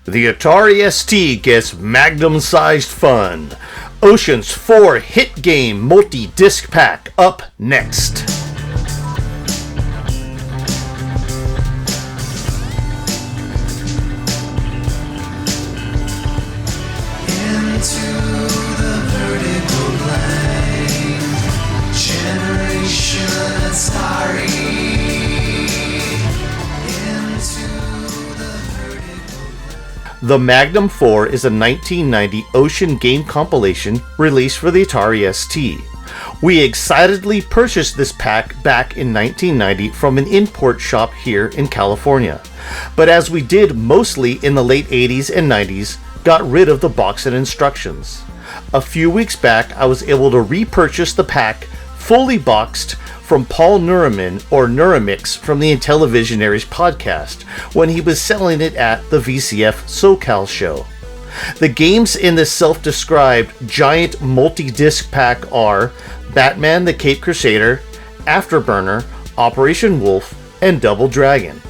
The Atari ST gets Magnum-sized fun. Ocean's 4 hit game multi-disc pack up next. The Magnum 4 is a 1990 Ocean game compilation released for the Atari ST. We excitedly purchased this pack back in 1990 from an import shop here in California. But as we did mostly in the late 80s and 90s, got rid of the box and instructions. A few weeks back, I was able to repurchase the pack fully boxed from Paul Nuramin, or Nuramix, from the Intellivisionaries podcast, when he was selling it at the VCF SoCal show. The games in this self-described giant multi-disc pack are Batman the Caped Crusader, Afterburner, Operation Wolf, and Double Dragon.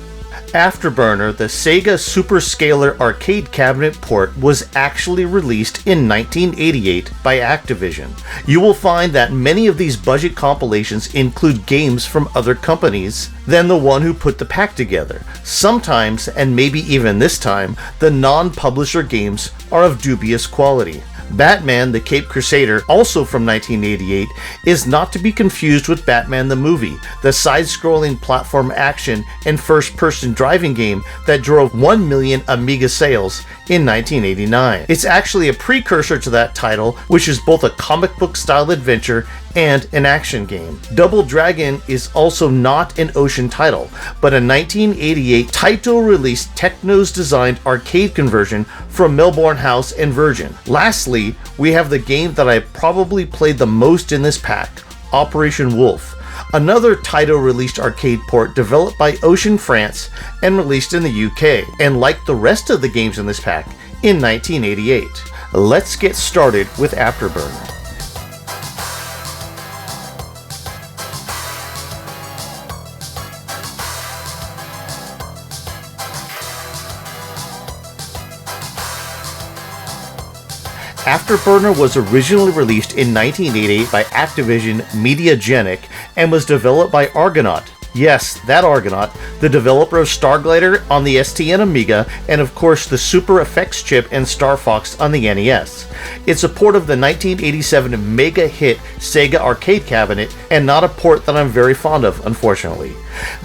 Afterburner, the Sega Superscaler arcade cabinet port, was actually released in 1988 by Activision. You will find that many of these budget compilations include games from other companies than the one who put the pack together. Sometimes, and maybe even this time, the non-publisher games are of dubious quality. Batman the Caped Crusader, also from 1988, is not to be confused with Batman the movie, the side-scrolling platform action and first-person driving game that drove 1 million Amiga sales in 1989. It's actually a precursor to that title, which is both a comic book style adventure and an action game. Double Dragon is also not an Ocean title, but a 1988 Taito-released Technos-designed arcade conversion from Melbourne House and Virgin. Lastly, we have the game that I probably played the most in this pack, Operation Wolf, another Taito-released arcade port developed by Ocean France and released in the UK, and like the rest of the games in this pack, in 1988. Let's get started with Afterburner. Afterburner was originally released in 1988 by Activision Mediagenic and was developed by Argonaut. Yes, that Argonaut, the developer of Starglider on the ST and Amiga, and of course the Super Effects chip and Star Fox on the NES. It's a port of the 1987 mega hit Sega arcade cabinet, and not a port that I'm very fond of, unfortunately.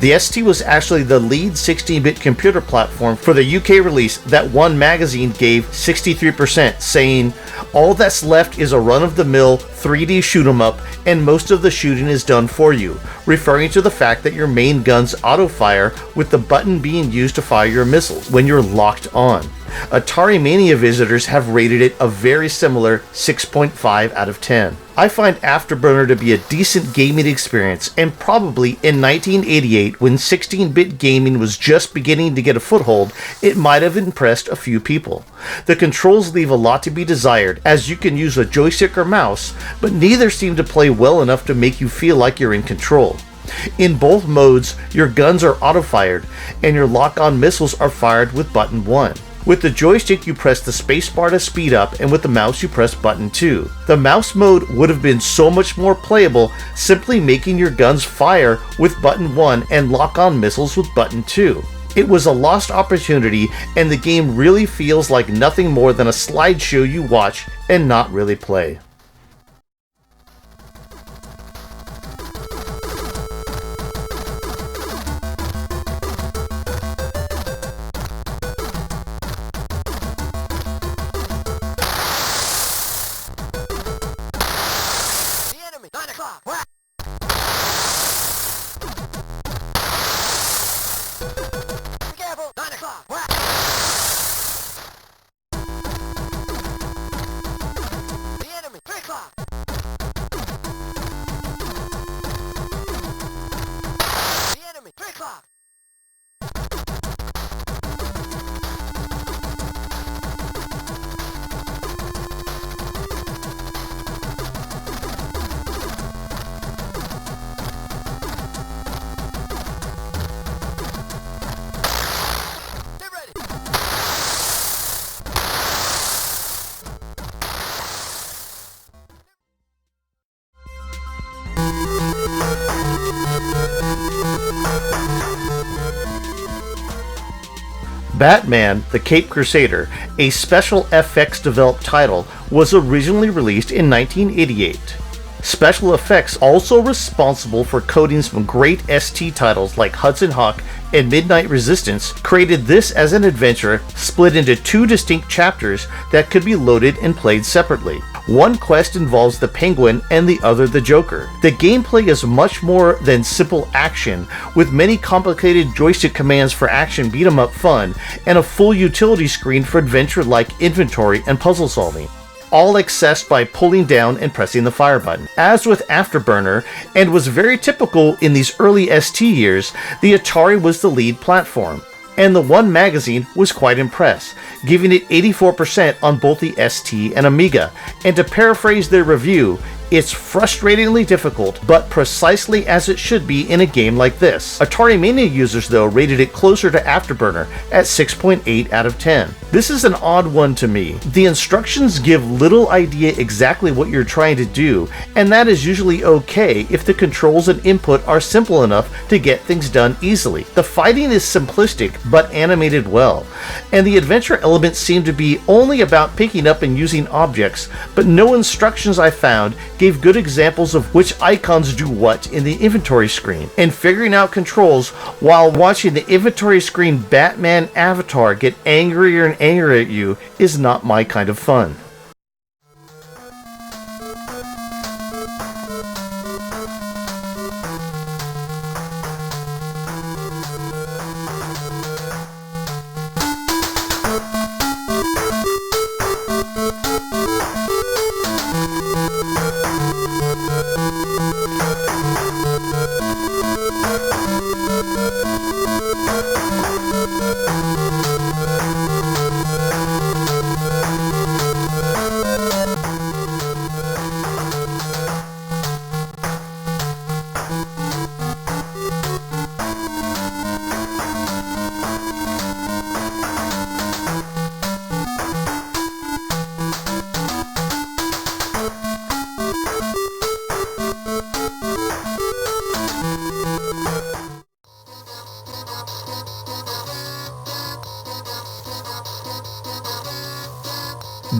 The ST was actually the lead 16-bit computer platform for the UK release that one magazine gave 63%, saying, "All that's left is a run-of-the-mill 3D shoot-'em-up, and most of the shooting is done for you," referring to the fact that your main guns auto-fire with the button being used to fire your missiles when you're locked on. Atari Mania visitors have rated it a very similar 6.5 out of 10. I find Afterburner to be a decent gaming experience, and probably in 1988, when 16-bit gaming was just beginning to get a foothold, it might have impressed a few people. The controls leave a lot to be desired, as you can use a joystick or mouse, but neither seem to play well enough to make you feel like you're in control. In both modes, your guns are auto-fired, and your lock-on missiles are fired with button 1. With the joystick, you press the spacebar to speed up, and with the mouse, you press button 2. The mouse mode would have been so much more playable simply making your guns fire with button 1 and lock on missiles with button 2. It was a lost opportunity, and the game really feels like nothing more than a slideshow you watch and not really play. Batman: The Caped Crusader, a special FX developed title, was originally released in 1988. Special Effects, also responsible for coding some great ST titles like Hudson Hawk and Midnight Resistance, created this as an adventure split into two distinct chapters that could be loaded and played separately. One quest involves the Penguin and the other the Joker. The gameplay is much more than simple action, with many complicated joystick commands for action beat-em-up fun, and a full utility screen for adventure-like inventory and puzzle solving, all accessed by pulling down and pressing the fire button. As with Afterburner, and was very typical in these early ST years, the Atari was the lead platform, and the One magazine was quite impressed, giving it 84% on both the ST and Amiga. And to paraphrase their review, it's frustratingly difficult, but precisely as it should be in a game like this. Atari Mania users, though, rated it closer to Afterburner at 6.8 out of 10. This is an odd one to me. The instructions give little idea exactly what you're trying to do, and that is usually okay if the controls and input are simple enough to get things done easily. The fighting is simplistic, but animated well, and the adventure elements seem to be only about picking up and using objects, but no instructions I found gave good examples of which icons do what in the inventory screen, and figuring out controls while watching the inventory screen Batman avatar get angrier and angrier at you is not my kind of fun.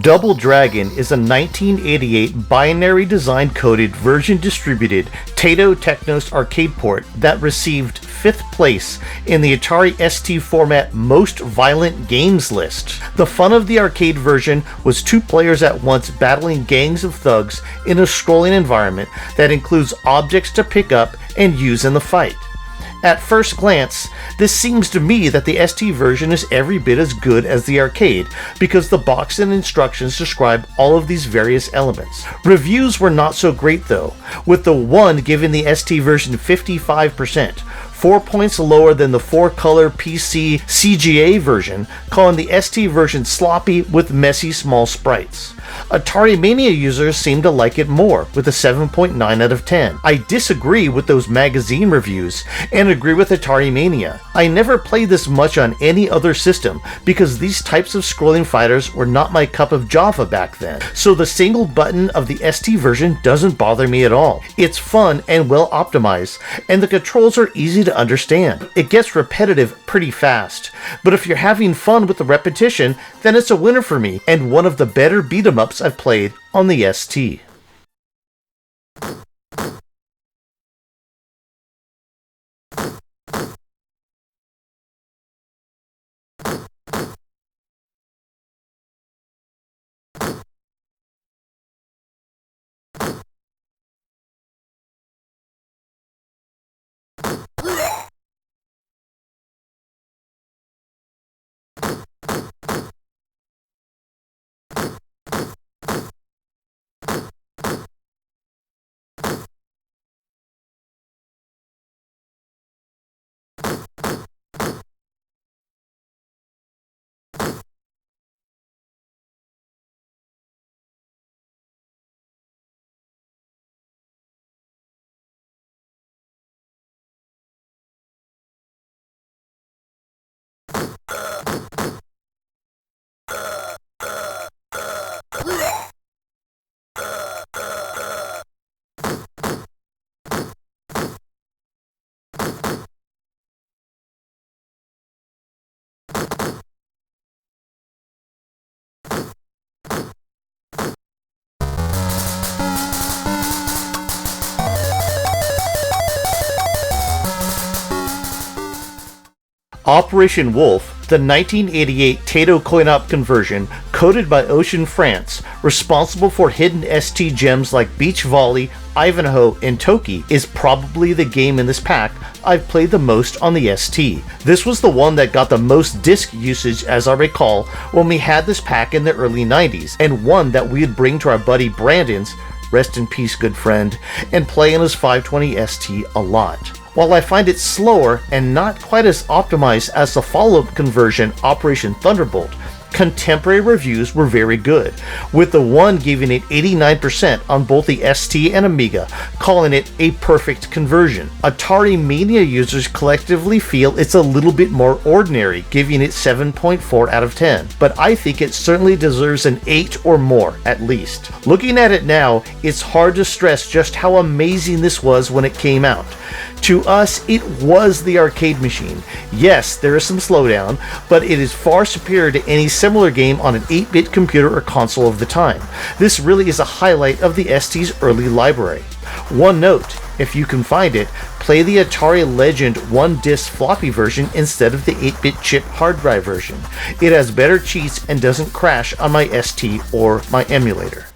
Double Dragon is a 1988 binary design coded version distributed Taito Technos arcade port that received 5th place in the Atari ST format Most Violent Games list. The fun of the arcade version was two players at once battling gangs of thugs in a scrolling environment that includes objects to pick up and use in the fight. At first glance, this seems to me that the ST version is every bit as good as the arcade, because the box and instructions describe all of these various elements. Reviews were not so great though, with the one giving the ST version 55%, 4 points lower than the 4-color PC CGA version, calling the ST version sloppy with messy small sprites. Atari Mania users seem to like it more, with a 7.9 out of 10. I disagree with those magazine reviews, and agree with Atari Mania. I never played this much on any other system, because these types of scrolling fighters were not my cup of java back then, so the single button of the ST version doesn't bother me at all. It's fun and well optimized, and the controls are easy to understand. It gets repetitive pretty fast, but if you're having fun with the repetition, then it's a winner for me, and one of the better beat-em-ups I've played on the ST. Operation Wolf, the 1988 Taito coin-op conversion, coded by Ocean France, responsible for hidden ST gems like Beach Volley, Ivanhoe, and Toki, is probably the game in this pack I've played the most on the ST. This was the one that got the most disc usage, as I recall, when we had this pack in the early 90s, and one that we'd bring to our buddy Brandon's, rest in peace good friend, and play on his 520 ST a lot. While I find it slower and not quite as optimized as the follow-up conversion Operation Thunderbolt, contemporary reviews were very good, with the one giving it 89% on both the ST and Amiga, calling it a perfect conversion. Atari Mania users collectively feel it's a little bit more ordinary, giving it 7.4 out of 10, but I think it certainly deserves an 8 or more at least. Looking at it now, it's hard to stress just how amazing this was when it came out. To us, it was the arcade machine. Yes, there is some slowdown, but it is far superior to any similar game on an 8-bit computer or console of the time. This really is a highlight of the ST's early library. One note, if you can find it, play the Atari Legend 1-disc floppy version instead of the 8-bit chip hard drive version. It has better cheats and doesn't crash on my ST or my emulator.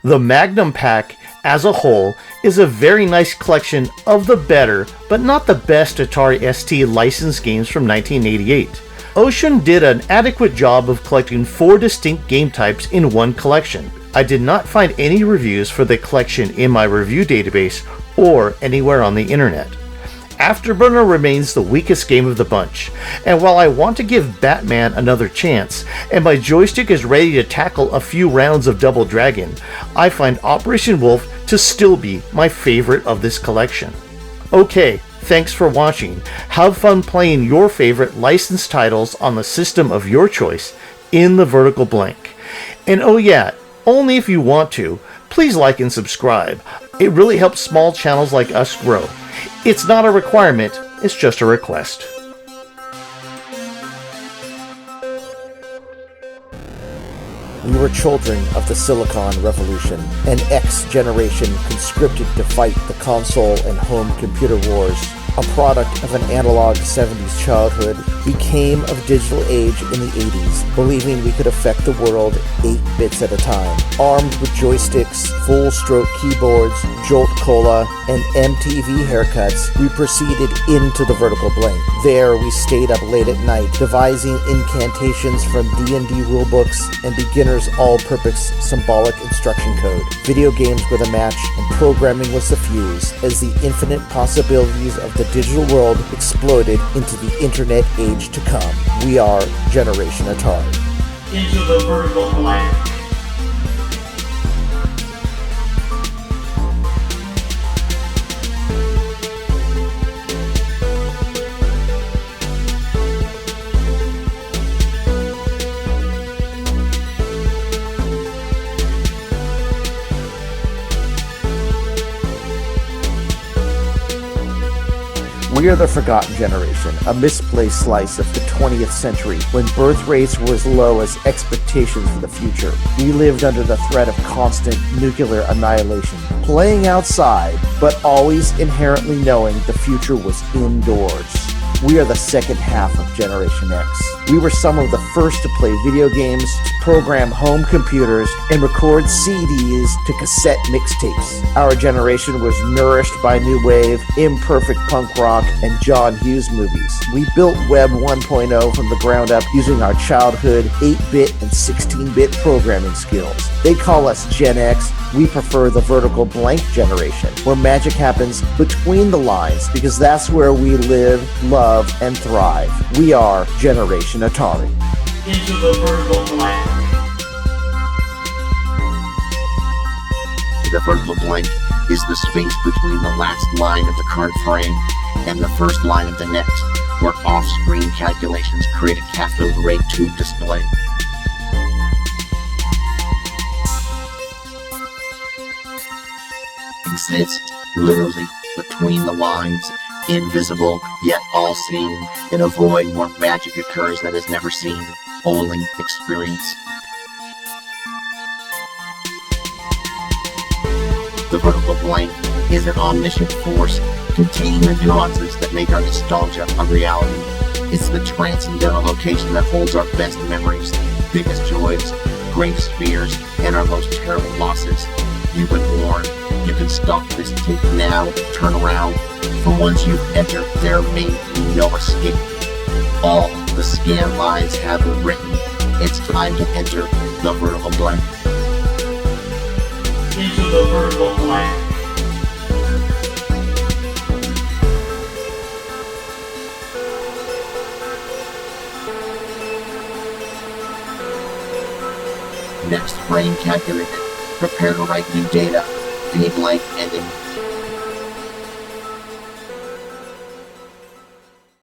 The Magnum pack, as a whole, is a very nice collection of the better, but not the best Atari ST licensed games from 1988. Ocean did an adequate job of collecting 4 distinct game types in one collection. I did not find any reviews for the collection in my review database or anywhere on the internet. Afterburner remains the weakest game of the bunch, and while I want to give Batman another chance, and my joystick is ready to tackle a few rounds of Double Dragon, I find Operation Wolf to still be my favorite of this collection. Okay, thanks for watching. Have fun playing your favorite licensed titles on the system of your choice in the vertical blank. And oh yeah, only if you want to, please like and subscribe. It really helps small channels like us grow. It's not a requirement, it's just a request. We were children of the Silicon Revolution, an X generation conscripted to fight the console and home computer wars. A product of an analog 70s childhood, we came of digital age in the 80s, believing we could affect the world 8 bits at a time. Armed with joysticks, full-stroke keyboards, Jolt Cola, and MTV haircuts, we proceeded into the vertical blank. There, we stayed up late at night, devising incantations from D&D rulebooks and beginners' all-purpose symbolic instruction code. Video games were the match, and programming was the fuse, as the infinite possibilities of the digital world exploded into the internet age to come. We are Generation Atari. Into the vertical blank. We are the forgotten generation, a misplaced slice of the 20th century when birth rates were as low as expectations for the future. We lived under the threat of constant nuclear annihilation, playing outside, but always inherently knowing the future was indoors. We are the second half of Generation X. We were some of the first to play video games, to program home computers, and record CDs to cassette mixtapes. Our generation was nourished by new wave, imperfect punk rock, and John Hughes movies. We built Web 1.0 from the ground up using our childhood 8-bit and 16-bit programming skills. They call us Gen X. We prefer the vertical blank generation, where magic happens between the lines, because that's where we live, love, and thrive. We are Generation Atari. Into the vertical blank. The vertical blank is the space between the last line of the card frame and the first line of the next, where off-screen calculations create a cathode ray tube display. Exists literally between the lines, invisible yet all-seeing, in a void where magic occurs that is never seen, only experienced. The vertical blank is an omniscient force containing the nuances that make our nostalgia a reality. It's the transcendental location that holds our best memories, biggest joys, greatest fears, and our most terrible losses. You've been warned. You can stop this tape now, turn around, for once you've entered, there may be no escape. All the scan lines have been written. It's time to enter the vertical blank. Into the vertical blank. Next frame calculated. Prepare to write new data. V blank ending.